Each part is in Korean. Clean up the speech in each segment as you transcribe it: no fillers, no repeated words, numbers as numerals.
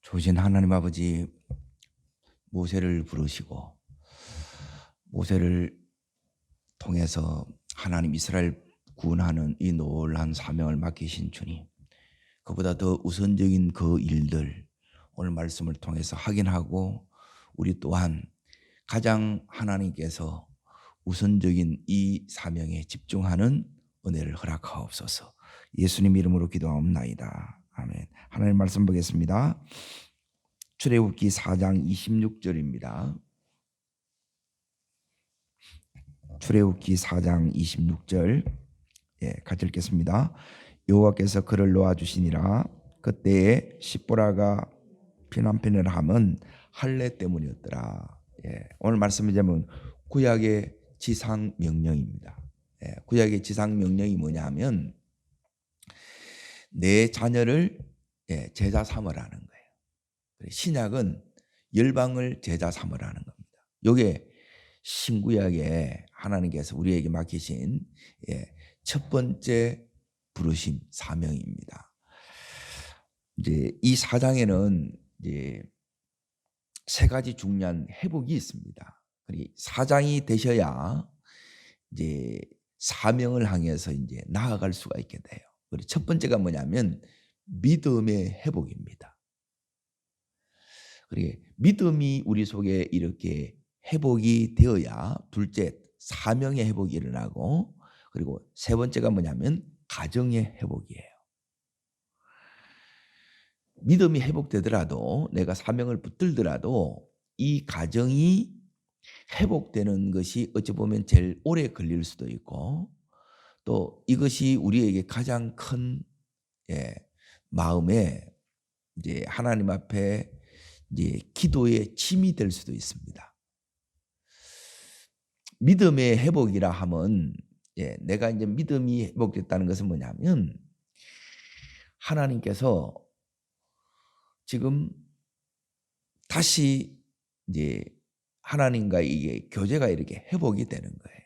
조신 하나님 아버지, 모세를 부르시고 모세를 통해서 하나님 이스라엘 구원하는 이 놀라운 사명을 맡기신 주님, 그보다 더 우선적인 그 일들 오늘 말씀을 통해서 확인하고 우리 또한 가장 하나님께서 우선적인 이 사명에 집중하는 은혜를 허락하옵소서. 예수님 이름으로 기도하옵나이다. 아멘. 하나님 말씀 보겠습니다. 출애굽기 4장 26절입니다. 출애굽기 4장 26절, 같이 읽겠습니다. 여호와께서 그를 놓아주시니라. 그때에 십보라가 피난편을 함은 할례 때문이었더라. 오늘 말씀이자면 구약의 지상 명령입니다. 구약의 지상 명령이 뭐냐면 내 자녀를 제자 삼으라는 거예요. 신약은 열방을 제자 삼으라는 겁니다. 이게 신구약에 하나님께서 우리에게 맡기신 첫 번째 부르심 사명입니다. 이제 이 사장에는 이제 세 가지 중요한 회복이 있습니다. 사장이 되셔야 이제 사명을 향해서 이제 나아갈 수가 있게 돼요. 그리고 첫 번째가 뭐냐면 믿음의 회복입니다. 그리고 믿음이 우리 속에 이렇게 회복이 되어야 둘째 사명의 회복이 일어나고, 그리고 세 번째가 뭐냐면 가정의 회복이에요. 믿음이 회복되더라도, 내가 사명을 붙들더라도 이 가정이 회복되는 것이 어찌 보면 제일 오래 걸릴 수도 있고, 또 이것이 우리에게 가장 큰 마음에 이제 하나님 앞에 이제 기도의 짐이 될 수도 있습니다. 믿음의 회복이라 하면 내가 이제 믿음이 회복됐다는 것은 뭐냐면 하나님께서 지금 다시 이제 하나님과 이게 교제가 이렇게 회복이 되는 거예요.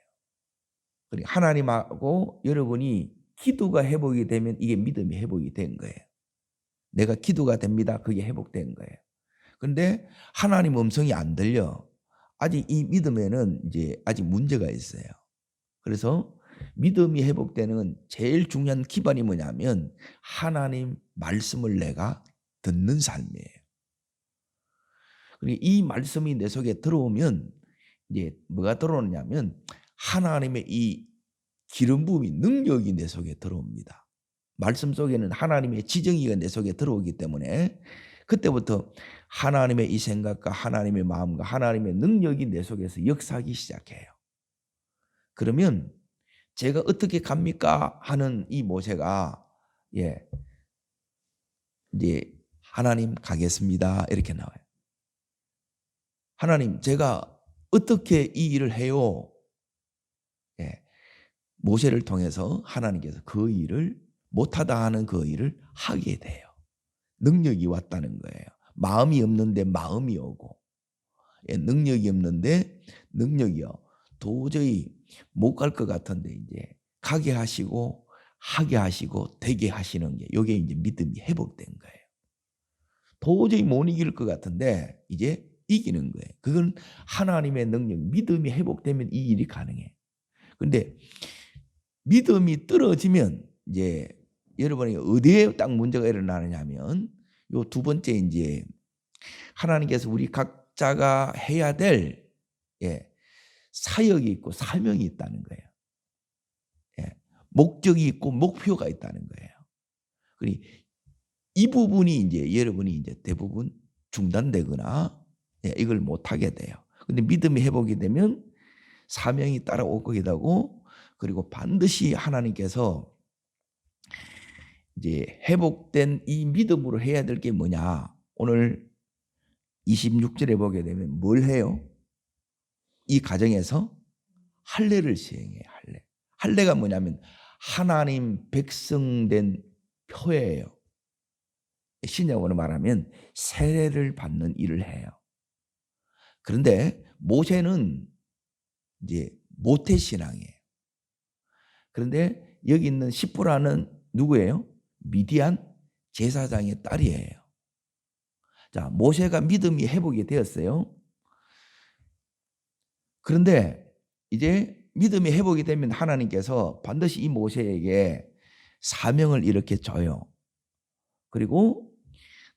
그러니까 하나님하고 여러분이 기도가 회복이 되면 이게 믿음이 회복이 된 거예요. 내가 기도가 됩니다. 그게 회복된 거예요. 그런데 하나님 음성이 안 들려. 아직 이 믿음에는 이제 아직 문제가 있어요. 그래서 믿음이 회복되는 제일 중요한 기반이 뭐냐면 하나님 말씀을 내가 듣는 삶이에요. 그리고 이 말씀이 내 속에 들어오면 이제 뭐가 들어오냐면 하나님의 이 기름 부음이 능력이 내 속에 들어옵니다. 말씀 속에는 하나님의 지정의가 내 속에 들어오기 때문에 그때부터 하나님의 이 생각과 하나님의 마음과 하나님의 능력이 내 속에서 역사하기 시작해요. 그러면 제가 어떻게 갑니까 하는 이 모세가 이제 하나님 가겠습니다 이렇게 나와요. 하나님 제가 어떻게 이 일을 해요? 모세를 통해서 하나님께서 그 일을 못하다 하는 그 일을 하게 돼요. 능력이 왔다는 거예요. 마음이 없는데 마음이 오고, 능력이 없는데 능력이요. 도저히 못 갈 것 같은데 이제 가게 하시고 하게 하시고 되게 하시는 게 이게 이제 믿음이 회복된 거예요. 도저히 못 이길 것 같은데 이제 이기는 거예요. 그건 하나님의 능력, 믿음이 회복되면 이 일이 가능해. 그런데 믿음이 떨어지면 이제 여러분이 어디에 딱 문제가 일어나느냐 하면 요 두 번째 이제 하나님께서 우리 각자가 해야 될 사역이 있고 사명이 있다는 거예요. 목적이 있고 목표가 있다는 거예요. 그리고 이 부분이 이제 여러분이 이제 대부분 중단되거나 이걸 못 하게 돼요. 근데 믿음이 회복이 되면 사명이 따라오게 되고, 그리고 반드시 하나님께서 이제 회복된 이 믿음으로 해야 될 게 뭐냐? 오늘 26절에 보게 되면 뭘 해요? 이 가정에서 할례를 시행해요. 할례. 할례가 뭐냐면 하나님 백성된 표예요. 신약으로 말하면 세례를 받는 일을 해요. 그런데 모세는 이제 모태신앙이에요. 그런데 여기 있는 십보라는 누구예요? 미디안 제사장의 딸이에요. 자, 모세가 믿음이 회복이 되었어요. 그런데 이제 믿음이 회복이 되면 하나님께서 반드시 이 모세에게 사명을 이렇게 줘요. 그리고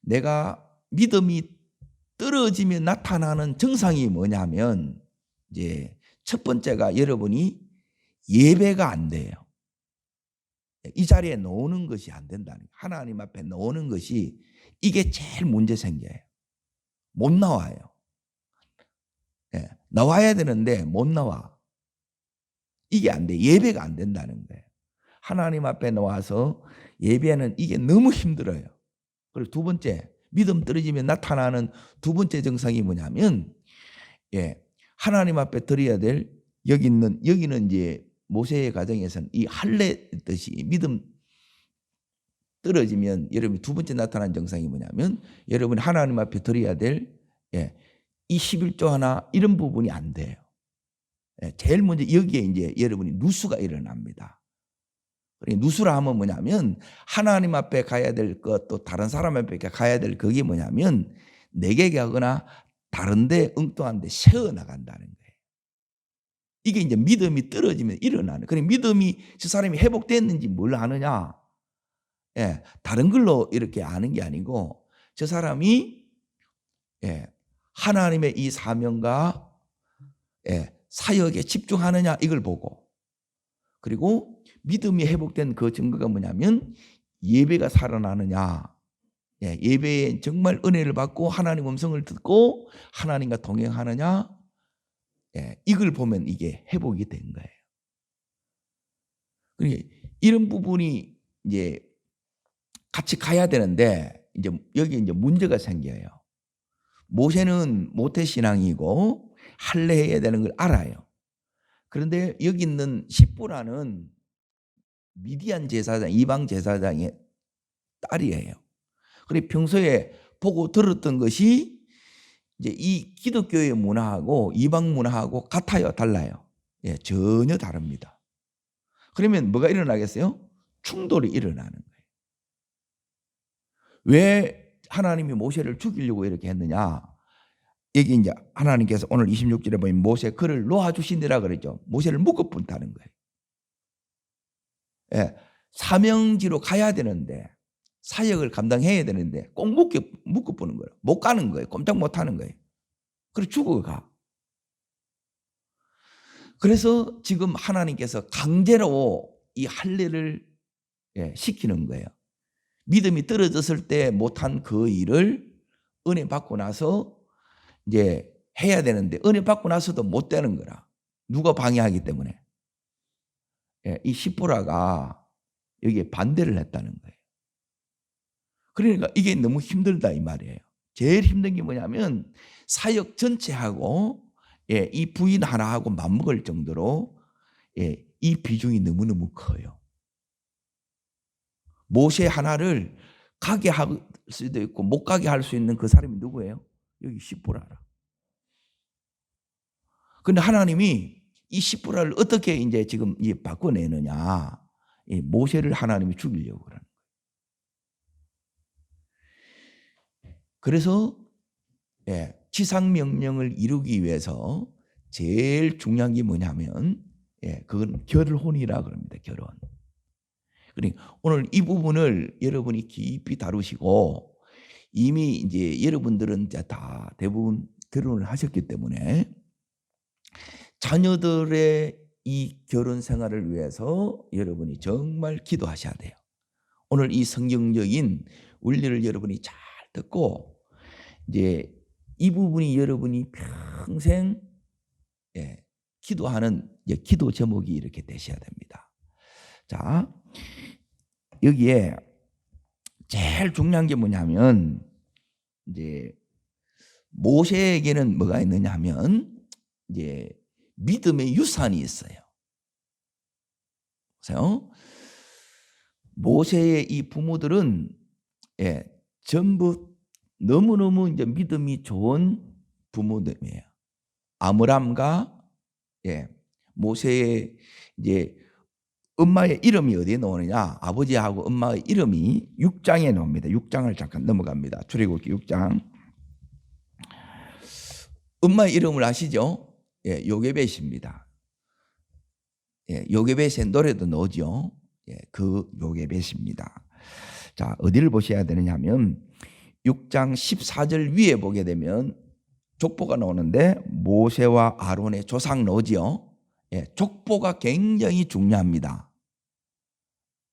내가 믿음이 떨어지면 나타나는 증상이 뭐냐면 이제 첫 번째가 여러분이 예배가 안 돼요. 이 자리에 놓는 것이 안 된다는 거예요. 하나님 앞에 놓는 것이 이게 제일 문제 생겨요. 못 나와요. 예, 나와야 되는데 못 나와. 이게 안 돼. 예배가 안 된다는 거예요. 하나님 앞에 나와서 예배하는 이게 너무 힘들어요. 그리고 두 번째, 믿음 떨어지면 나타나는 두 번째 증상이 뭐냐면, 하나님 앞에 드려야 될 여기는 이제 모세의 가정에서는 이 할례 뜻이 믿음 떨어지면 여러분이 두 번째 나타난 증상이 뭐냐면, 여러분 하나님 앞에 드려야 될 이 11조 하나 이런 부분이 안 돼요. 제일 먼저 여기에 이제 여러분이 누수가 일어납니다. 누수라 하면 뭐냐면 하나님 앞에 가야 될 것, 또 다른 사람 앞에 가야 될 그게 뭐냐면 내게 가거나 다른데 엉뚱한데 세워나간다는 거예요. 이게 이제 믿음이 떨어지면 일어나는. 그러니까 믿음이 저 사람이 회복됐는지 뭘 아느냐? 다른 걸로 이렇게 아는 게 아니고 저 사람이 하나님의 이 사명과 사역에 집중하느냐 이걸 보고, 그리고 믿음이 회복된 그 증거가 뭐냐면 예배가 살아나느냐, 예배에 정말 은혜를 받고 하나님 음성을 듣고 하나님과 동행하느냐, 이걸 보면 이게 회복이 된 거예요. 그러니까 이런 부분이 이제 같이 가야 되는데 이제 여기 이제 문제가 생겨요. 모세는 모태신앙이고 할례해야 되는 걸 알아요. 그런데 여기 있는 십보라는 미디안 제사장, 이방 제사장의 딸이에요. 그리고 평소에 보고 들었던 것이 이제 이 기독교의 문화하고 이방 문화하고 같아요, 달라요? 전혀 다릅니다. 그러면 뭐가 일어나겠어요? 충돌이 일어나는 거예요. 왜 하나님이 모세를 죽이려고 이렇게 했느냐? 여기 이제 하나님께서 오늘 26절에 보면 모세 그를 놓아주신다라 그랬죠. 모세를 묶어뿐다는 거예요. 사명지로 가야 되는데 사역을 감당해야 되는데 꼭 묶어보는 거예요. 못 가는 거예요. 꼼짝 못 하는 거예요. 그래서 죽어가. 그래서 지금 하나님께서 강제로 이 할례를 시키는 거예요. 믿음이 떨어졌을 때 못한 그 일을 은혜 받고 나서 이제 해야 되는데 은혜 받고 나서도 못 되는 거라. 누가 방해하기 때문에. 이 십보라가 여기에 반대를 했다는 거예요. 그러니까 이게 너무 힘들다 이 말이에요. 제일 힘든 게 뭐냐면 사역 전체하고 이 부인 하나하고 맞먹을 정도로 이 비중이 너무너무 커요. 모세 하나를 가게 할 수도 있고 못 가게 할 수 있는 그 사람이 누구예요? 여기 십보라라. 그런데 하나님이 이 십보라를 어떻게 이제 지금 바꿔내느냐? 모세를 하나님이 죽이려고 그러는 거예요. 그래서 지상 명령을 이루기 위해서 제일 중요한 게 뭐냐면 그건 결혼이라 그럽니다. 결혼. 그러니까 오늘 이 부분을 여러분이 깊이 다루시고 이미 이제 여러분들은 이제 다 대부분 결혼을 하셨기 때문에 자녀들의 이 결혼 생활을 위해서 여러분이 정말 기도하셔야 돼요. 오늘 이 성경적인 원리를 여러분이 잘 듣고 이제 이 부분이 여러분이 평생 기도하는 기도 제목이 이렇게 되셔야 됩니다. 자, 여기에 제일 중요한 게 뭐냐면 이제 모세에게는 뭐가 있느냐 하면 이제 믿음의 유산이 있어요. 보세요. 모세의 이 부모들은 전부 너무너무 이제 믿음이 좋은 부모들이에요. 아므람과 모세의 이제 엄마의 이름이 어디에 나오느냐? 아버지하고 엄마의 이름이 6장에 나옵니다. 6장을 잠깐 넘어갑니다. 출애굽기 6장. 엄마 이름을 아시죠? 예, 요게벳입니다. 예, 요게벳의 노래도 나오죠. 예, 그 요게벳입니다. 자, 어디를 보셔야 되느냐면 6장 14절 위에 보게 되면 족보가 나오는데 모세와 아론의 조상 나오지요. 예, 족보가 굉장히 중요합니다.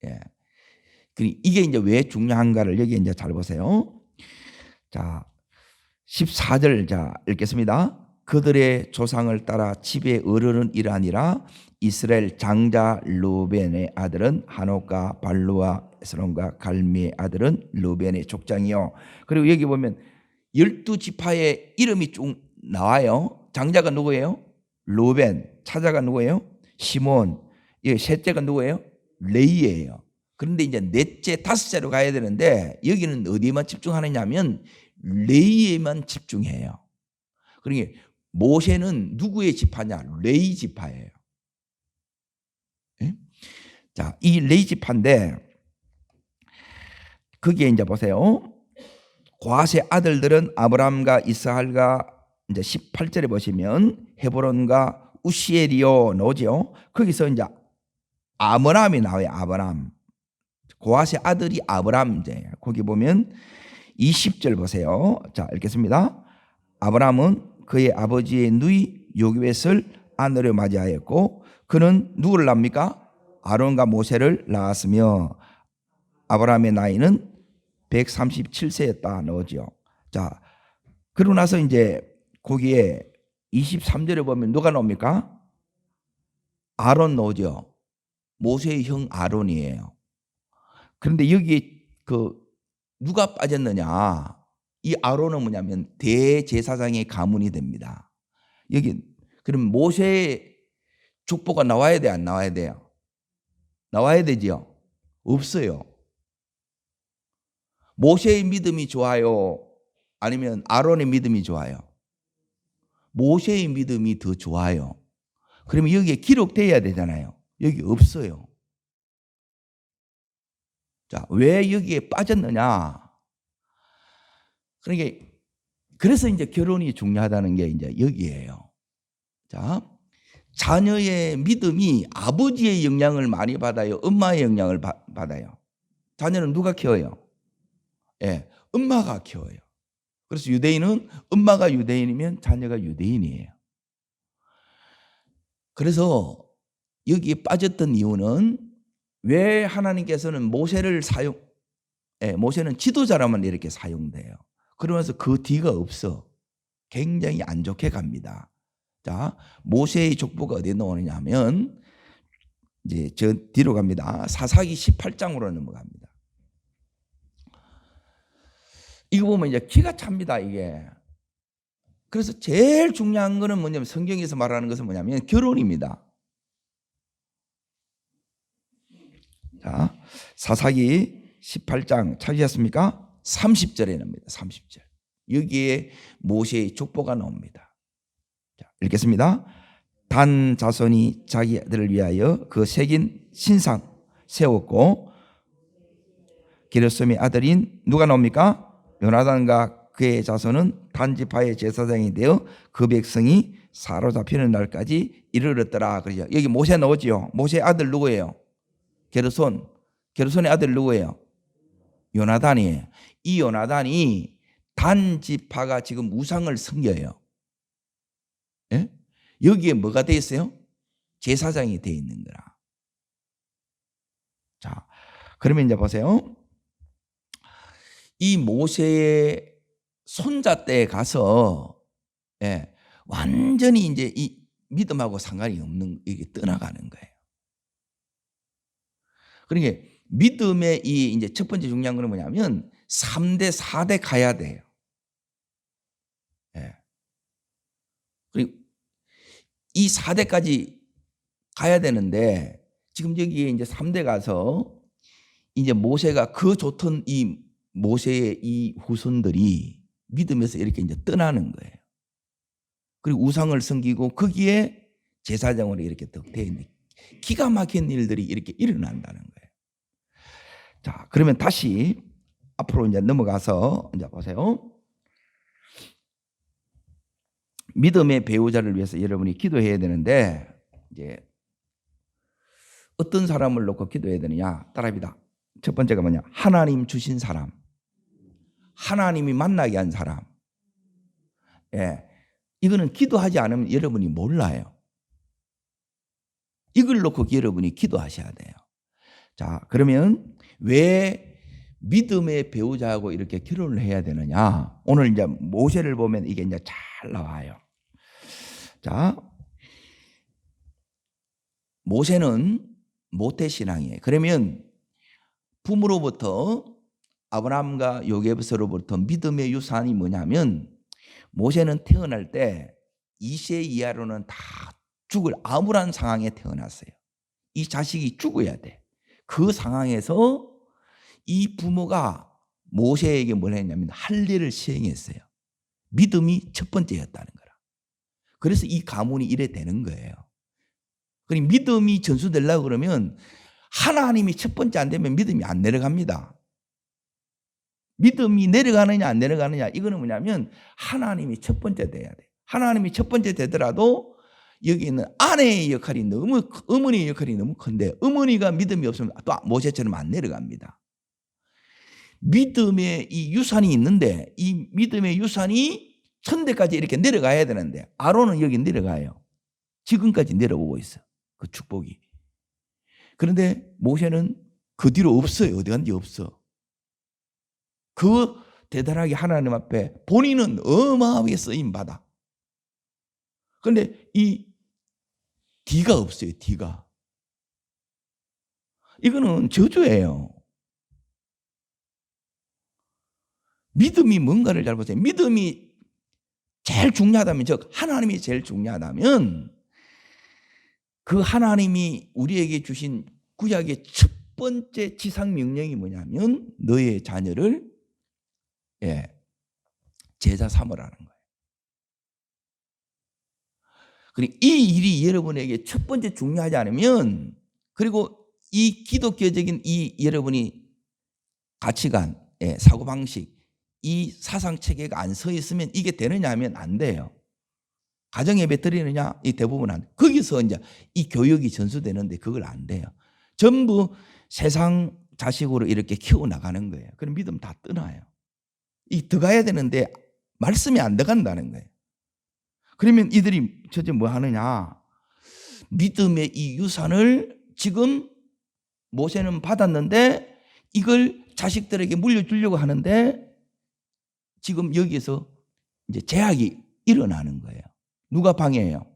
예. 이게 이제 왜 중요한가를 여기 이제 잘 보세요. 자, 14절 자 읽겠습니다. 그들의 조상을 따라 집의 어른은 이러하니라. 이스라엘 장자 루벤의 아들은 하녹과 발루와 에스론과 갈미의 아들은 루벤의 족장이요. 그리고 여기 보면 12지파의 이름이 쭉 나와요. 장자가 누구예요? 루벤. 차자가 누구예요? 시몬. 셋째가 누구예요? 레이예요. 그런데 이제 넷째, 다섯째로 가야 되는데 여기는 어디만 집중하느냐 하면 레이에만 집중해요. 그러니까 모세는 누구의 지파냐? 레이 지파예요. 네? 자, 이 레이 지파인데 거기에 이제 보세요. 고핫의 아들들은 아브람과 이스할과 이제 18절에 보시면 헤브론과 우시엘이요 나오죠. 거기서 이제 아므람이 나와요. 아브람. 고핫의 아들이 아브람. 이제 거기 보면 20절 보세요. 자, 읽겠습니다. 아브람은 그의 아버지의 누이 요게벳을 아내로 맞이하였고 그는 누구를 낳습니까? 아론과 모세를 낳았으며 아브람의 나이는 137세였다 나오죠. 자, 그러고 나서 이제 거기에 23절에 보면 누가 나옵니까? 아론 나오죠. 모세의 형 아론이에요. 그런데 여기 누가 빠졌느냐? 이 아론은 뭐냐면 대제사장의 가문이 됩니다. 여기 그럼 모세의 족보가 나와야 돼, 안 나와야 돼요? 나와야 되지요? 없어요. 모세의 믿음이 좋아요? 아니면 아론의 믿음이 좋아요? 모세의 믿음이 더 좋아요. 그러면 여기에 기록돼야 되잖아요. 여기 없어요. 자, 왜 여기에 빠졌느냐? 그러니까 그래서 이제 결혼이 중요하다는 게 이제 여기에요. 자, 자녀의 믿음이 아버지의 영향을 많이 받아요? 엄마의 영향을 받아요? 자녀는 누가 키워요? 예, 엄마가 키워요. 그래서 유대인은 엄마가 유대인이면 자녀가 유대인이에요. 그래서 여기에 빠졌던 이유는 왜 하나님께서는 모세를 모세는 지도자라만 이렇게 사용돼요. 그러면서 그 뒤가 없어. 굉장히 안 좋게 갑니다. 자, 모세의 족보가 어디에 나오느냐 하면 이제 저 뒤로 갑니다. 사사기 18장으로 넘어갑니다. 이거 보면 이제 기가 찹니다, 이게. 그래서 제일 중요한 거는 뭐냐면 성경에서 말하는 것은 뭐냐면 결혼입니다. 자, 사사기 18장 찾으셨습니까? 30절에 나옵니다. 30절. 여기에 모세의 족보가 나옵니다. 자, 읽겠습니다. 단 자손이 자기 아들을 위하여 그 새긴 신상 세웠고 게르솜의 아들인 누가 나옵니까? 요나단과 그의 자손은 단지파의 제사장이 되어 그 백성이 사로잡히는 날까지 이르렀더라. 그러죠. 여기 모세 나오지요. 모세의 아들 누구예요? 게르손. 게르손의 아들 누구예요? 요나단이에요. 이 요나단이 단지파가 지금 우상을 섬겨요. 예? 여기에 뭐가 돼 있어요? 제사장이 돼 있는 거라. 자, 그러면 이제 보세요. 이 모세의 손자 때에 가서 완전히 이제 이 믿음하고 상관이 없는 이게 떠나가는 거예요. 그러니까 믿음의 이 이제 첫 번째 중요한 거는 뭐냐면 3대, 4대 가야 돼요. 그리고 이 4대까지 가야 되는데 지금 여기에 이제 3대 가서 이제 모세가 그 좋던 이 모세의 이 후손들이 믿음에서 이렇게 이제 떠나는 거예요. 그리고 우상을 섬기고 거기에 제사장으로 이렇게 덕되어 있는 기가 막힌 일들이 이렇게 일어난다는 거예요. 자, 그러면 다시 앞으로 이제 넘어가서 이제 보세요. 믿음의 배우자를 위해서 여러분이 기도해야 되는데 이제 어떤 사람을 놓고 기도해야 되느냐? 따라합니다. 첫 번째가 뭐냐? 하나님 주신 사람. 하나님이 만나게 한 사람. 예. 이거는 기도하지 않으면 여러분이 몰라요. 이걸 놓고 여러분이 기도하셔야 돼요. 자, 그러면 왜 믿음의 배우자하고 이렇게 결혼을 해야 되느냐? 오늘 이제 모세를 보면 이게 이제 잘 나와요. 자, 모세는 모태신앙이에요. 그러면 부모로부터 아브라함과 요셉으로부터 믿음의 유산이 뭐냐면 모세는 태어날 때 2세 이하로는 다 죽을 암울한 상황에 태어났어요. 이 자식이 죽어야 돼. 그 상황에서 이 부모가 모세에게 뭘 했냐면 할례를 시행했어요. 믿음이 첫 번째였다는 거라. 그래서 이 가문이 이래 되는 거예요. 그러니 믿음이 전수되려고 그러면 하나님이 첫 번째 안 되면 믿음이 안 내려갑니다. 믿음이 내려가느냐 안 내려가느냐 이거는 뭐냐면 하나님이 첫 번째 돼야 돼. 하나님이 첫 번째 되더라도 여기 있는 아내의 역할이 너무, 어머니의 역할이 너무 큰데 어머니가 믿음이 없으면 또 모세처럼 안 내려갑니다. 믿음의 이 유산이 있는데 이 믿음의 유산이 천대까지 이렇게 내려가야 되는데 아론은 여기 내려가요. 지금까지 내려오고 있어. 그 축복이. 그런데 모세는 그 뒤로 없어요. 어디 간지 없어. 그 대단하게 하나님 앞에 본인은 어마어마하게 쓰임받아. 그런데 이 D가 없어요. D가. 이거는 저주예요. 믿음이 뭔가를 잘 보세요. 믿음이 제일 중요하다면, 즉 하나님이 제일 중요하다면 그 하나님이 우리에게 주신 구약의 첫 번째 지상 명령이 뭐냐면 너의 자녀를 제자 삼으라는 거예요. 그리고 이 일이 여러분에게 첫 번째 중요하지 않으면, 그리고 이 기독교적인 이 여러분이 가치관, 사고방식, 이 사상체계가 안 서 있으면 이게 되느냐 하면 안 돼요. 가정예배 드리느냐? 이 대부분 안 돼. 거기서 이제 이 교육이 전수되는데 그걸 안 돼요. 전부 세상 자식으로 이렇게 키워나가는 거예요. 그럼 믿음 다 떠나요. 이 들어가야 되는데 말씀이 안 들어간다는 거예요. 그러면 이들이 저제 뭐 하느냐? 믿음의 이 유산을 지금 모세는 받았는데 이걸 자식들에게 물려주려고 하는데 지금 여기서 이제 제약이 일어나는 거예요. 누가 방해해요?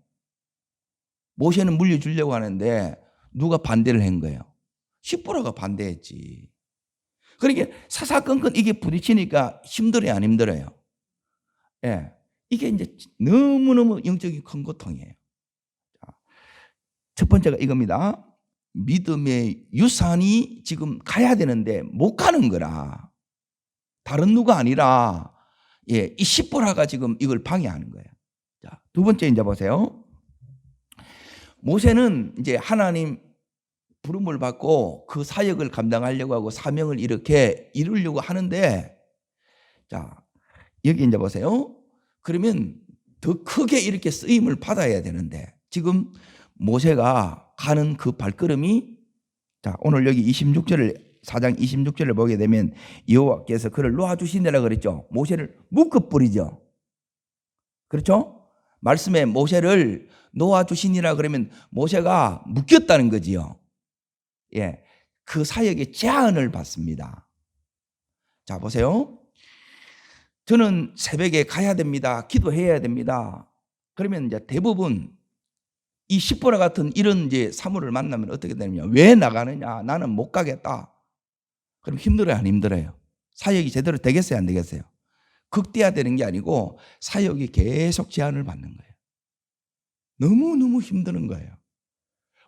모세는 물려주려고 하는데 누가 반대를 한 거예요? 십보라가 반대했지. 그러니까 사사건건 이게 부딪히니까 힘들어요, 안 힘들어요? 예. 이게 이제 너무너무 영적인 큰 고통이에요. 첫 번째가 이겁니다. 믿음의 유산이 지금 가야 되는데 못 가는 거라. 다른 누가 아니라 이 십보라가 지금 이걸 방해하는 거예요. 자, 두 번째 이제 보세요. 모세는 이제 하나님 부름을 받고 그 사역을 감당하려고 하고 사명을 이렇게 이루려고 하는데, 자, 여기 이제 보세요. 그러면 더 크게 이렇게 쓰임을 받아야 되는데 지금 모세가 가는 그 발걸음이, 자, 오늘 여기 4장 26절을 보게 되면 여호와께서 그를 놓아주시니라 그랬죠. 모세를 묶어버리죠. 그렇죠? 말씀에 모세를 놓아주시니라 그러면 모세가 묶였다는 거지요. 예, 그 사역에 제한을 받습니다. 자, 보세요. 저는 새벽에 가야 됩니다. 기도해야 됩니다. 그러면 이제 대부분 이 십보라 같은 이런 이제 사물을 만나면 어떻게 되느냐? 왜 나가느냐? 나는 못 가겠다. 그럼 힘들어요, 안 힘들어요? 사역이 제대로 되겠어요, 안 되겠어요? 극대화되는 게 아니고 사역이 계속 제한을 받는 거예요. 너무너무 힘드는 거예요.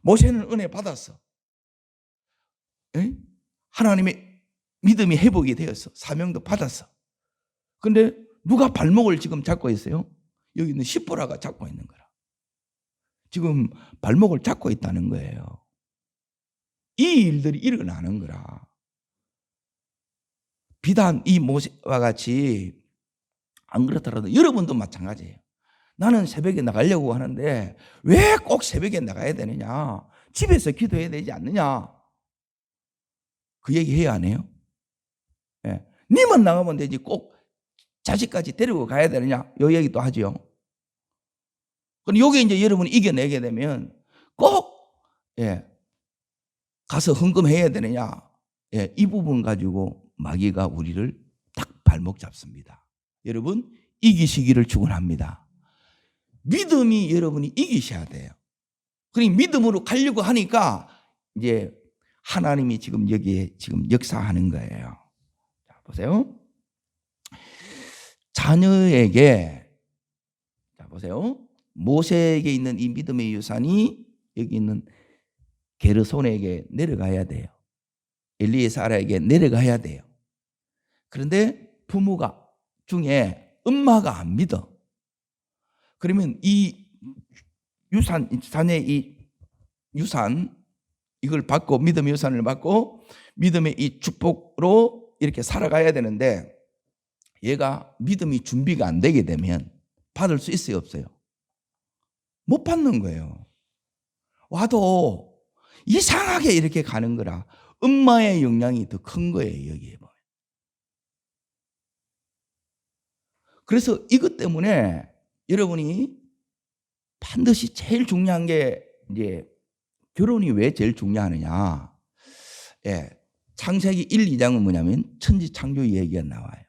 모세는 은혜 받았어. 하나님의 믿음이 회복이 되었어. 사명도 받았어. 근데 누가 발목을 지금 잡고 있어요? 여기 있는 십보라가 잡고 있는 거라. 지금 발목을 잡고 있다는 거예요. 이 일들이 일어나는 거라. 비단 이 모세와 같이 안 그렇더라도 여러분도 마찬가지예요. 나는 새벽에 나가려고 하는데 왜 꼭 새벽에 나가야 되느냐? 집에서 기도해야 되지 않느냐? 그 얘기 해야 안 해요? 예. 니만 나가면 되지 꼭 자식까지 데리고 가야 되느냐? 요 얘기도 하죠. 그럼 요게 이제 여러분이 이겨내게 되면 꼭 가서 헌금해야 되느냐? 이 부분 가지고 마귀가 우리를 딱 발목 잡습니다. 여러분 이기시기를 축원합니다. 믿음이 여러분이 이기셔야 돼요. 그러니 믿음으로 가려고 하니까 이제 하나님이 지금 여기에 지금 역사하는 거예요. 자, 보세요. 자녀에게 자 보세요. 모세에게 있는 이 믿음의 유산이 여기 있는 게르손에게 내려가야 돼요. 엘리에사라에게 내려가야 돼요. 그런데 부모가 중에 엄마가 안 믿어. 그러면 이 유산, 자녀의 이 유산 이걸 받고 믿음의 유산을 받고 믿음의 이 축복으로 이렇게 살아가야 되는데 얘가 믿음이 준비가 안 되게 되면 받을 수 있어요, 없어요? 못 받는 거예요. 와도 이상하게 이렇게 가는 거라 엄마의 영향이 더 큰 거예요, 여기에 보면. 그래서 이것 때문에 여러분이 반드시 제일 중요한 게 이제 결혼이 왜 제일 중요하느냐. 창세기 1, 2장은 뭐냐면 천지 창조 얘기가 나와요.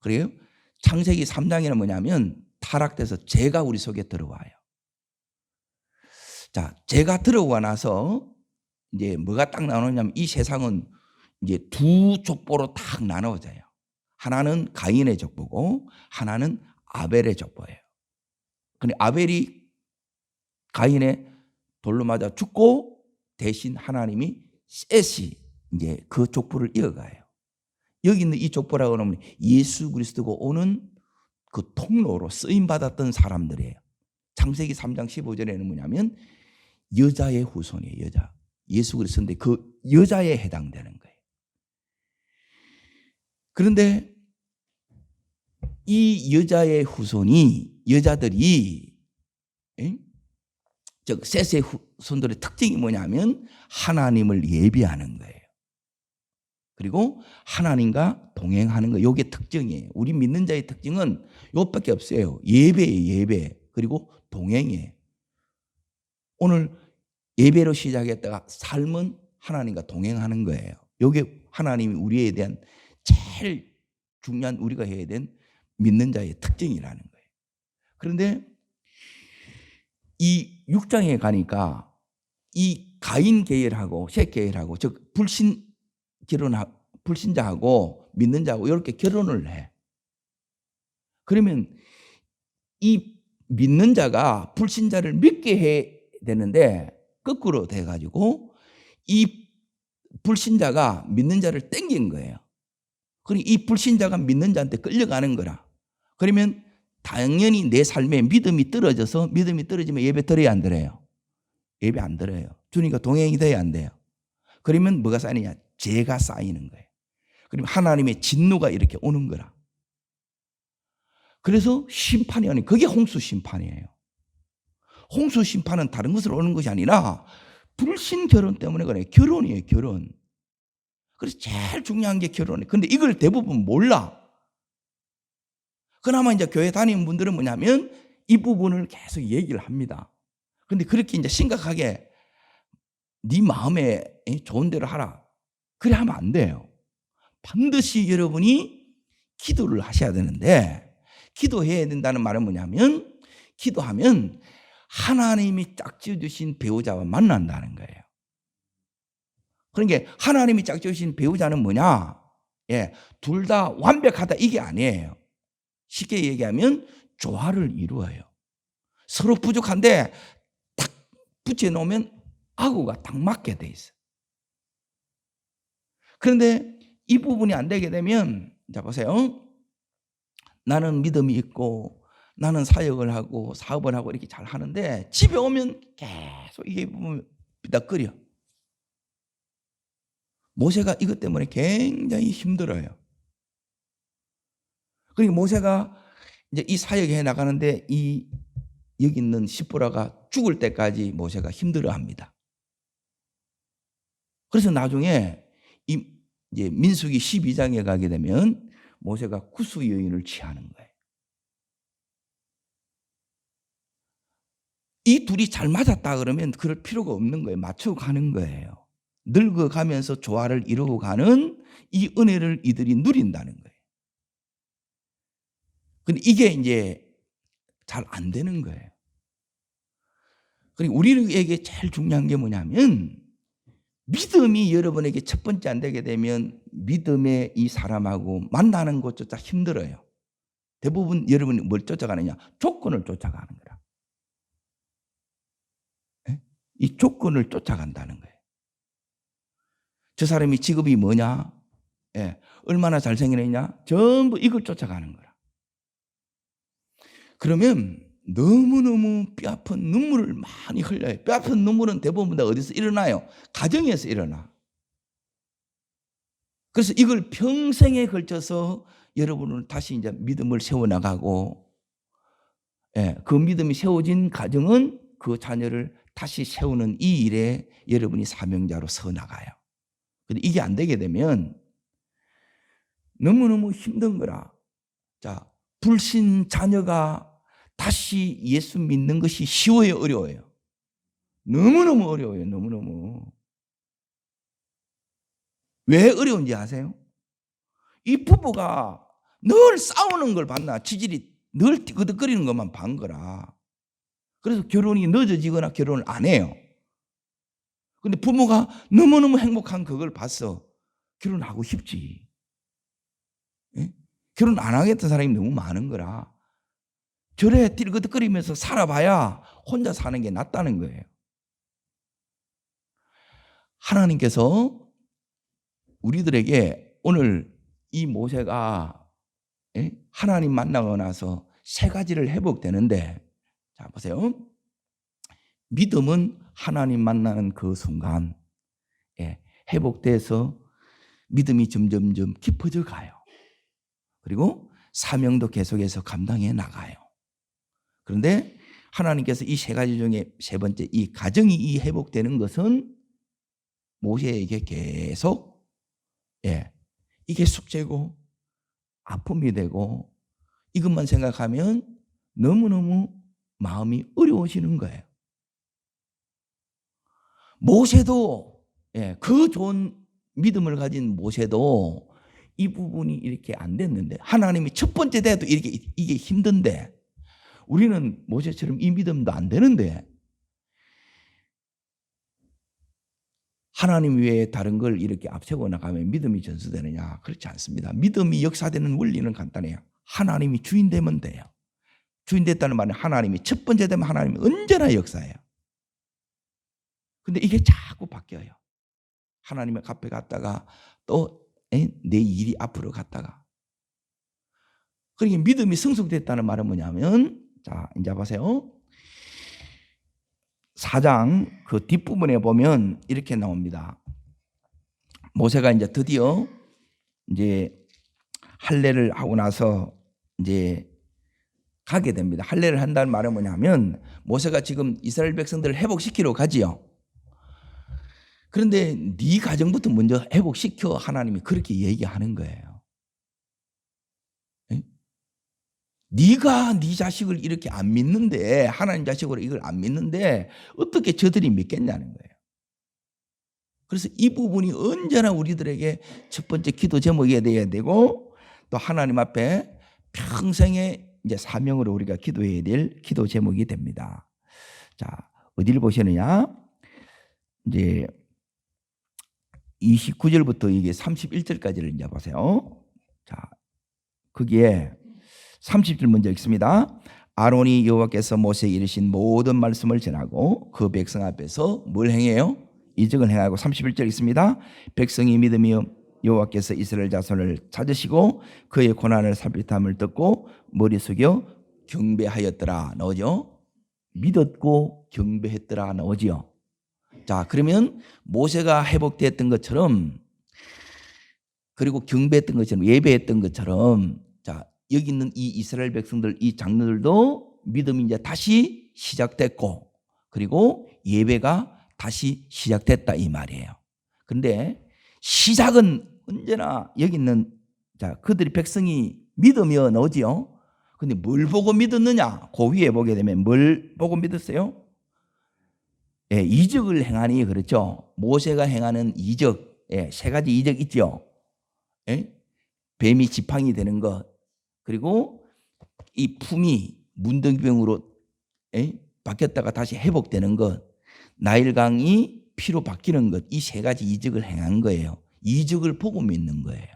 그래요? 창세기 3장에는 뭐냐면 타락돼서 죄가 우리 속에 들어와요. 자, 죄가 들어오고 나서 이제 뭐가 딱 나오냐면 이 세상은 이제 두 족보로 딱 나눠져요. 하나는 가인의 족보고 하나는 아벨의 족보예요. 근데 아벨이 가인의 돌로 맞아 죽고 대신 하나님이 셋이 이제 그 족보를 이어가요. 여기 있는 이 족보라고 하면 예수 그리스도가 오는 그 통로로 쓰임 받았던 사람들이에요. 창세기 3장 15절에는 뭐냐면 여자의 후손이에요. 여자. 예수 그리스도인데 그 여자에 해당되는 거예요. 그런데 이 여자의 후손이 여자들이 즉 셋의 후손들의 특징이 뭐냐면 하나님을 예배하는 거예요. 그리고 하나님과 동행하는 거. 이게 특징이에요. 우리 믿는 자의 특징은 이것밖에 없어요. 예배예요. 예배. 그리고 동행이에요. 오늘 예배로 시작했다가 삶은 하나님과 동행하는 거예요. 이게 하나님이 우리에 대한 제일 중요한 우리가 해야 되는 믿는 자의 특징이라는 거예요. 그런데 이 6장에 가니까 이 가인 계열하고 셋 계열하고 즉 불신자하고 믿는 자하고 이렇게 결혼을 해. 그러면 이 믿는 자가 불신자를 믿게 해야 되는데 거꾸로 돼가지고 이 불신자가 믿는 자를 땡긴 거예요. 그러니 이 불신자가 믿는 자한테 끌려가는 거라. 그러면 당연히 내 삶에 믿음이 떨어져서 믿음이 떨어지면 예배 드려야 안 드려요? 예배 안 드려요. 주님과 동행이 돼야 안 돼요. 그러면 뭐가 쌓이느냐? 죄가 쌓이는 거예요. 그러면 하나님의 진노가 이렇게 오는 거라. 그래서 심판이 아니에요. 그게 홍수 심판이에요. 홍수 심판은 다른 것으로 오는 것이 아니라 불신 결혼 때문에 그래요. 결혼이에요. 결혼. 그래서 제일 중요한 게 결혼이에요. 근데 이걸 대부분 몰라. 그나마 이제 교회 다니는 분들은 뭐냐면 이 부분을 계속 얘기를 합니다. 근데 그렇게 이제 심각하게 네 마음에 좋은 대로 하라. 그래 하면 안 돼요. 반드시 여러분이 기도를 하셔야 되는데 기도해야 된다는 말은 뭐냐면 기도하면 하나님이 짝지어 주신 배우자와 만난다는 거예요. 그러니까 하나님이 짝지어 주신 배우자는 뭐냐? 둘 다 완벽하다 이게 아니에요. 쉽게 얘기하면 조화를 이루어요. 서로 부족한데 딱 붙여놓으면 아구가 딱 맞게 돼 있어요. 그런데 이 부분이 안 되게 되면 자 보세요. 나는 믿음이 있고 나는 사역을 하고 사업을 하고 이렇게 잘 하는데 집에 오면 계속 이게 보면 비닥거려. 모세가 이것 때문에 굉장히 힘들어요. 그러니까 모세가 이제 이 사역해 나가는데 여기 있는 시보라가 죽을 때까지 모세가 힘들어합니다. 그래서 나중에 이제 민수기 12장에 가게 되면 모세가 구수 여인을 취하는 거예요. 이 둘이 잘 맞았다 그러면 그럴 필요가 없는 거예요. 맞추고 가는 거예요. 늙어가면서 조화를 이루고 가는 이 은혜를 이들이 누린다는 거예요. 근데 이게 이제 잘 안 되는 거예요. 그리고 우리에게 제일 중요한 게 뭐냐면 믿음이 여러분에게 첫 번째 안 되게 되면 믿음의 이 사람하고 만나는 것조차 힘들어요. 대부분 여러분이 뭘 쫓아가느냐? 조건을 쫓아가는 거라. 이 조건을 쫓아간다는 거예요. 저 사람이 직업이 뭐냐? 얼마나 잘생겼냐? 전부 이걸 쫓아가는 거라. 그러면 너무너무 뼈아픈 눈물을 많이 흘려요. 뼈아픈 눈물은 대부분 다 어디서 일어나요? 가정에서 일어나. 그래서 이걸 평생에 걸쳐서 여러분은 다시 이제 믿음을 세워나가고, 그 믿음이 세워진 가정은 그 자녀를 다시 세우는 이 일에 여러분이 사명자로 서 나가요. 근데 이게 안 되게 되면 너무너무 힘든 거라. 자, 불신 자녀가 다시 예수 믿는 것이 쉬워요, 어려워요? 너무너무 어려워요, 너무너무. 왜 어려운지 아세요? 이 부부가 늘 싸우는 걸 봤나? 지질이 늘 띠그덕거리는 것만 본 거라. 그래서 결혼이 늦어지거나 결혼을 안 해요. 근데 부모가 너무너무 행복한 그걸 봤어. 결혼하고 싶지. 결혼 안 하겠다는 사람이 너무 많은 거라. 저래 띠그덕거리면서 살아봐야 혼자 사는 게 낫다는 거예요. 하나님께서 우리들에게 오늘 이 모세가 하나님 만나고 나서 세 가지를 회복되는데, 자 보세요. 믿음은 하나님 만나는 그 순간 회복돼서 믿음이 점점점 깊어져 가요. 그리고 사명도 계속해서 감당해 나가요. 그런데 하나님께서 이 세 가지 중에 세 번째 이 가정이 이 회복되는 것은 모세에게 계속 이게 숙제고 아픔이 되고 이것만 생각하면 너무너무 마음이 어려워지는 거예요. 모세도 그 좋은 믿음을 가진 모세도 이 부분이 이렇게 안 됐는데 하나님이 첫 번째 돼도 이게 힘든데 우리는 모세처럼 이 믿음도 안 되는데 하나님 외에 다른 걸 이렇게 앞세워 나가면 믿음이 전수되느냐? 그렇지 않습니다. 믿음이 역사되는 원리는 간단해요. 하나님이 주인 되면 돼요. 주인 됐다는 말은 하나님이 첫 번째 되면 하나님이 언제나 역사해요. 근데 이게 자꾸 바뀌어요. 하나님의 앞에 갔다가 또 내 일이 앞으로 갔다가. 그러니까 믿음이 성숙됐다는 말은 뭐냐면 자 이제 보세요. 4장 그 뒷부분에 보면 이렇게 나옵니다. 모세가 이제 드디어 이제 할례를 하고 나서 이제 가게 됩니다. 할례를 한다는 말은 뭐냐면 모세가 지금 이스라엘 백성들을 회복시키러 가지요. 그런데 네 가정부터 먼저 회복시켜 하나님이 그렇게 얘기하는 거예요. 네가 네 자식을 이렇게 안 믿는데 하나님 자식으로 이걸 안 믿는데 어떻게 저들이 믿겠냐는 거예요. 그래서 이 부분이 언제나 우리들에게 첫 번째 기도 제목이 돼야 되고 또 하나님 앞에 평생의 이제 사명으로 우리가 기도해야 될 기도 제목이 됩니다. 자, 어디를 보시느냐? 이제 29절부터 이게 31절까지를 이제 보세요. 자, 거기에 30절 먼저 읽습니다. 아론이 여호와께서 모세에게 이르신 모든 말씀을 전하고 그 백성 앞에서 뭘 행해요? 이적을 행하고 31절 읽습니다. 백성이 믿으며 여호와께서 이스라엘 자손을 찾으시고 그의 고난을 살피탐을 듣고 머리 숙여 경배하였더라 나오죠. 믿었고 경배했더라 나오지요. 자, 그러면 모세가 회복됐던 것처럼 그리고 경배했던 것처럼 예배했던 것처럼 자, 여기 있는 이 이스라엘 백성들, 이 장로들도 믿음이 이제 다시 시작됐고, 그리고 예배가 다시 시작됐다 이 말이에요. 그런데 시작은 언제나 여기 있는 그들이 백성이 믿으면 오지요. 근데 뭘 보고 믿었느냐? 그 위에 보게 되면 뭘 보고 믿었어요? 예, 이적을 행하니, 그렇죠. 모세가 행하는 이적, 예, 세 가지 이적 있죠. 예? 뱀이 지팡이 되는 것, 그리고 이 품이 문둥병으로 바뀌었다가 다시 회복되는 것, 나일강이 피로 바뀌는 것, 이 세 가지 이적을 행한 거예요. 이적을 보고 믿는 거예요.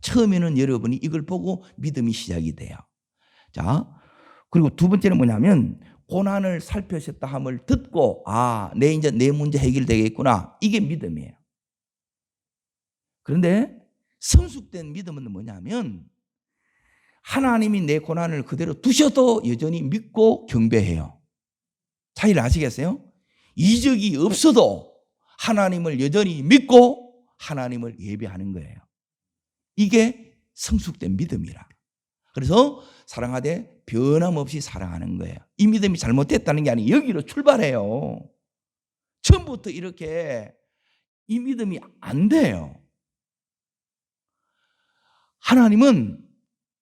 처음에는 여러분이 이걸 보고 믿음이 시작이 돼요. 자, 그리고 두 번째는 뭐냐면 고난을 살펴셨다 함을 듣고 이제 내 문제 해결되겠구나. 이게 믿음이에요. 그런데 성숙된 믿음은 뭐냐면 하나님이 내 고난을 그대로 두셔도 여전히 믿고 경배해요. 차이를 아시겠어요? 이적이 없어도 하나님을 여전히 믿고 하나님을 예배하는 거예요. 이게 성숙된 믿음이라. 그래서 사랑하되 변함없이 사랑하는 거예요. 이 믿음이 잘못됐다는 게 아니고 여기로 출발해요. 처음부터 이렇게 이 믿음이 안 돼요. 하나님은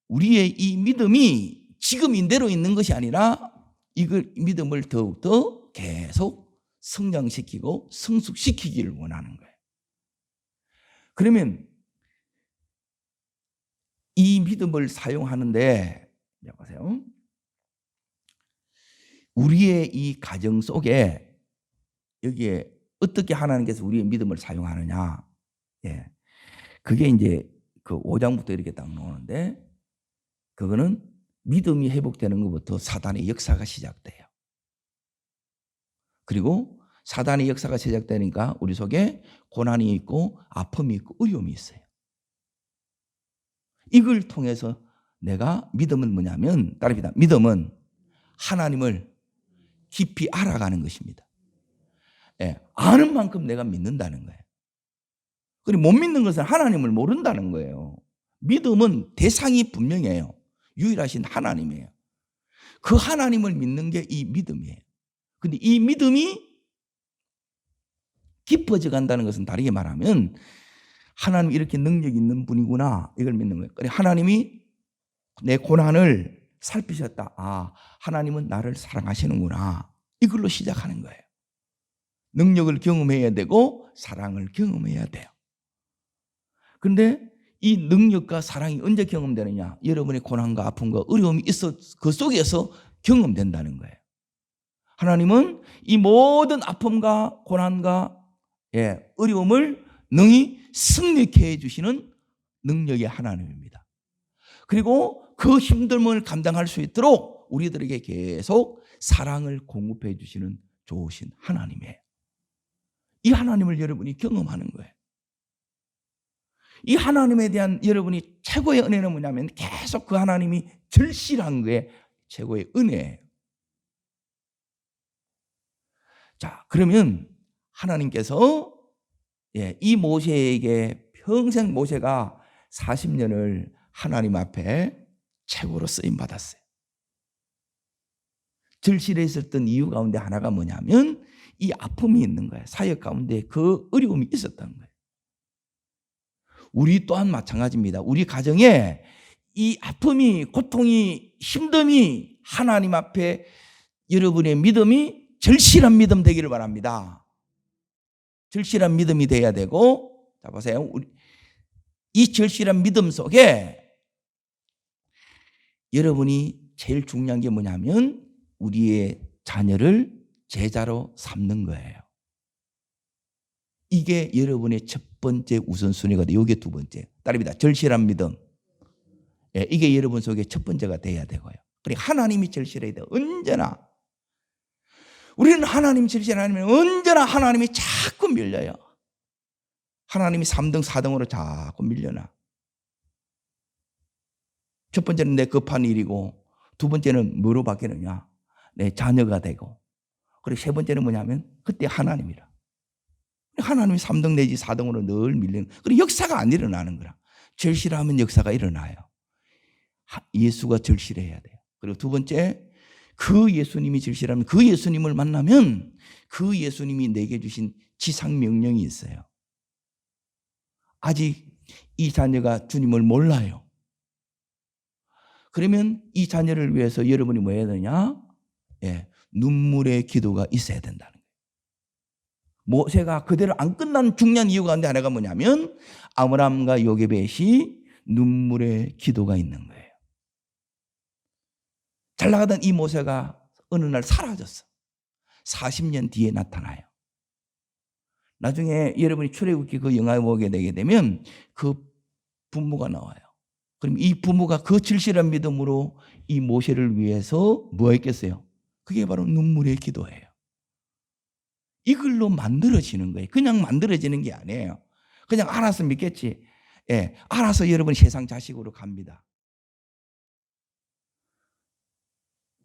우리의 이 믿음이 지금 인대로 있는 것이 아니라 이걸 믿음을 더욱더 계속 성장시키고 성숙시키기를 원하는 거예요. 그러면 이 믿음을 사용하는데 보세요. 우리의 이 가정 속에 여기에 어떻게 하나님께서 우리의 믿음을 사용하느냐? 예, 그게 이제 그 5장부터 이렇게 딱 나오는데 그거는 믿음이 회복되는 것부터 사단의 역사가 시작돼요. 그리고 사단의 역사가 시작되니까 우리 속에 고난이 있고 아픔이 있고 어려움이 있어요. 이걸 통해서 내가 믿음은 뭐냐면 따릅니다. 믿음은 하나님을 깊이 알아가는 것입니다. 예, 아는 만큼 내가 믿는다는 거예요. 그리고 못 믿는 것은 하나님을 모른다는 거예요. 믿음은 대상이 분명해요. 유일하신 하나님이에요. 그 하나님을 믿는 게 이 믿음이에요. 근데 이 믿음이 깊어져 간다는 것은 다르게 말하면 하나님이 이렇게 능력 있는 분이구나 이걸 믿는 거예요. 하나님이 내 고난을 살피셨다. 하나님은 나를 사랑하시는구나. 이걸로 시작하는 거예요. 능력을 경험해야 되고 사랑을 경험해야 돼요. 그런데 이 능력과 사랑이 언제 경험되느냐? 여러분의 고난과 아픔과 어려움이 있어 그 속에서 경험된다는 거예요. 하나님은 이 모든 아픔과 고난과 어려움을 능히 승리케 해주시는 능력의 하나님입니다. 그리고 그 힘듦을 감당할 수 있도록 우리들에게 계속 사랑을 공급해 주시는 좋으신 하나님이에요. 이 하나님을 여러분이 경험하는 거예요. 이 하나님에 대한 여러분이 최고의 은혜는 뭐냐면 계속 그 하나님이 절실한 게 최고의 은혜예요. 자, 그러면 하나님께서 이 모세에게 평생 모세가 40년을 하나님 앞에 최고로 쓰임 받았어요. 절실해 있었던 이유 가운데 하나가 뭐냐면 이 아픔이 있는 거예요. 사역 가운데 그 어려움이 있었다는 거예요. 우리 또한 마찬가지입니다. 우리 가정에 이 아픔이, 고통이, 힘듦이 하나님 앞에 여러분의 믿음이 절실한 믿음 되기를 바랍니다. 절실한 믿음이 돼야 되고, 자 보세요. 이 절실한 믿음 속에 여러분이 제일 중요한 게 뭐냐면 우리의 자녀를 제자로 삼는 거예요. 이게 여러분의 첫 번째 우선순위거든요. 이게 두 번째. 따릅니다. 절실한 믿음. 이게 여러분 속에 첫 번째가 돼야 되고요. 그리고 하나님이 절실해야 돼요. 언제나. 우리는 하나님 절실하면 언제나 하나님이 자꾸 밀려요. 하나님이 3등, 4등으로 자꾸 밀려나. 첫 번째는 내 급한 일이고 두 번째는 뭐로 바뀌느냐? 내 자녀가 되고 그리고 세 번째는 뭐냐면 그때 하나님이라. 하나님이 3등 내지 4등으로 늘 밀리는. 그리고 역사가 안 일어나는 거라. 절실하면 역사가 일어나요. 예수가 절실해야 돼요. 그리고 두 번째, 그 예수님이 절실하면 그 예수님을 만나면 그 예수님이 내게 주신 지상 명령이 있어요. 아직 이 자녀가 주님을 몰라요. 그러면 이 자녀를 위해서 여러분이 뭐 해야 되냐? 눈물의 기도가 있어야 된다는 거예요. 모세가 그대로 안 끝난 중요한 이유가 하나가 뭐냐면 아브라함과 요게벳이 눈물의 기도가 있는 거예요. 잘 나가던 이 모세가 어느 날 사라졌어. 40년 뒤에 나타나요. 나중에 여러분이 출애굽기 그 영화 보게 되게 되면 그 부모가 나와요. 그럼 이 부모가 그 절실한 믿음으로 이 모세를 위해서 뭐 했겠어요? 그게 바로 눈물의 기도예요. 이걸로 만들어지는 거예요. 그냥 만들어지는 게 아니에요. 그냥 알아서 믿겠지. 알아서 여러분이 세상 자식으로 갑니다.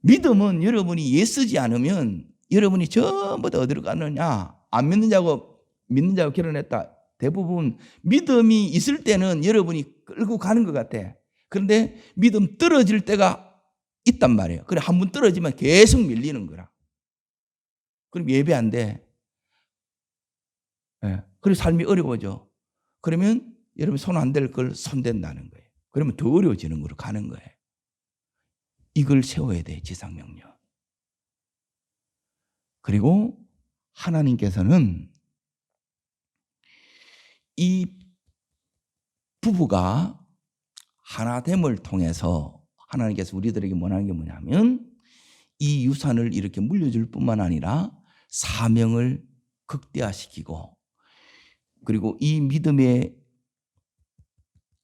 믿음은 여러분이 예쓰지 않으면 여러분이 전부 다 어디로 가느냐? 안 믿는 자고 믿는 자고 결혼했다. 대부분 믿음이 있을 때는 여러분이 끌고 가는 것 같아. 그런데 믿음 떨어질 때가 있단 말이에요. 그래, 한 번 떨어지면 계속 밀리는 거라. 그럼 예배 안 돼. 그래서 삶이 어려워져. 그러면 여러분 손 안 댈 걸 손댄다는 거예요. 그러면 더 어려워지는 거로 가는 거예요. 이걸 세워야 돼, 지상명령. 그리고 하나님께서는 이 부부가 하나됨을 통해서 하나님께서 우리들에게 원하는 게 뭐냐면 이 유산을 이렇게 물려줄 뿐만 아니라 사명을 극대화시키고 그리고 이 믿음의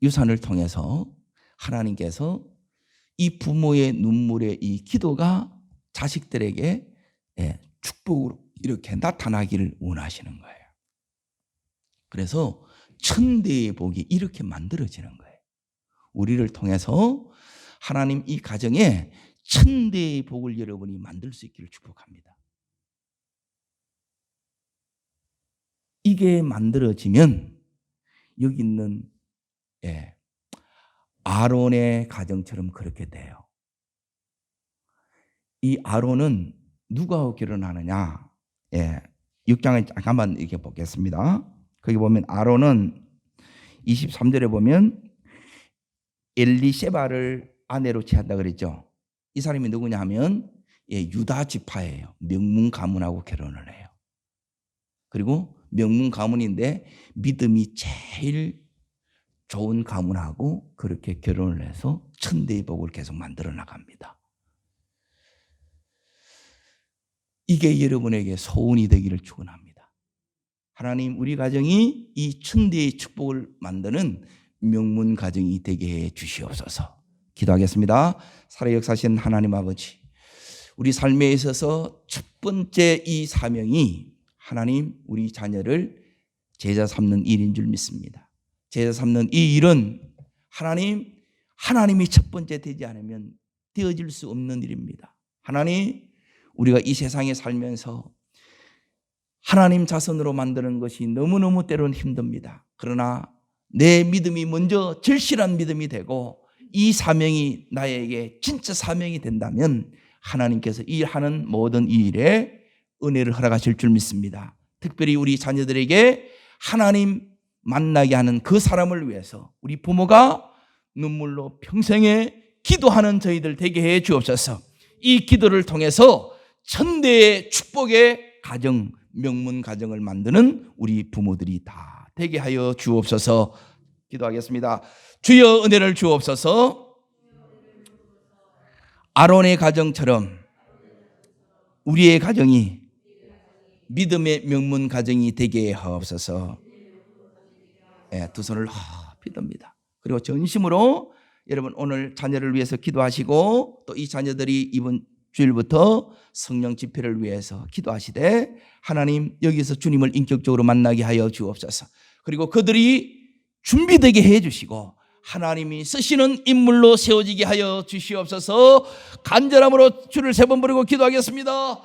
유산을 통해서 하나님께서 이 부모의 눈물의 이 기도가 자식들에게 축복으로 이렇게 나타나기를 원하시는 거예요. 그래서 천대의 복이 이렇게 만들어지는 거예요. 우리를 통해서 하나님 이 가정에 천대의 복을 여러분이 만들 수 있기를 축복합니다. 이게 만들어지면 여기 있는 아론의 가정처럼 그렇게 돼요. 이 아론은 누구하고 결혼하느냐? 6장을 잠깐만 이렇게 보겠습니다. 거기 보면 아론은 23절에 보면 엘리세바를 아내로 취한다 그랬죠. 이 사람이 누구냐 하면 유다 지파예요. 명문 가문하고 결혼을 해요. 그리고 명문 가문인데 믿음이 제일 좋은 가문하고 그렇게 결혼을 해서 천대의 복을 계속 만들어 나갑니다. 이게 여러분에게 소원이 되기를 축원합니다. 하나님, 우리 가정이 이 천대의 축복을 만드는 명문 가정이 되게 해 주시옵소서. 기도하겠습니다. 살아 역사하신 하나님 아버지, 우리 삶에 있어서 첫 번째 이 사명이 하나님, 우리 자녀를 제자 삼는 일인 줄 믿습니다. 제자 삼는 이 일은 하나님이 첫 번째 되지 않으면 되어질 수 없는 일입니다. 하나님, 우리가 이 세상에 살면서 하나님 자손으로 만드는 것이 너무너무 때로는 힘듭니다. 그러나 내 믿음이 먼저 절실한 믿음이 되고 이 사명이 나에게 진짜 사명이 된다면 하나님께서 이 하는 모든 이 일에 은혜를 허락하실 줄 믿습니다. 특별히 우리 자녀들에게 하나님 만나게 하는 그 사람을 위해서 우리 부모가 눈물로 평생에 기도하는 저희들 되게 해 주옵소서. 이 기도를 통해서 천대의 축복의 가정, 명문 가정을 만드는 우리 부모들이 다 되게 하여 주옵소서. 기도하겠습니다. 주여 은혜를 주옵소서. 아론의 가정처럼 우리의 가정이 믿음의 명문 가정이 되게 하옵소서. 두 손을 높이 듭니다. 그리고 전심으로 여러분 오늘 자녀를 위해서 기도하시고 또 이 자녀들이 이번 주일부터 성령 집회를 위해서 기도하시되 하나님 여기서 주님을 인격적으로 만나게 하여 주옵소서. 그리고 그들이 준비되게 해 주시고 하나님이 쓰시는 인물로 세워지게 하여 주시옵소서. 간절함으로 주를 세 번 부르고 기도하겠습니다.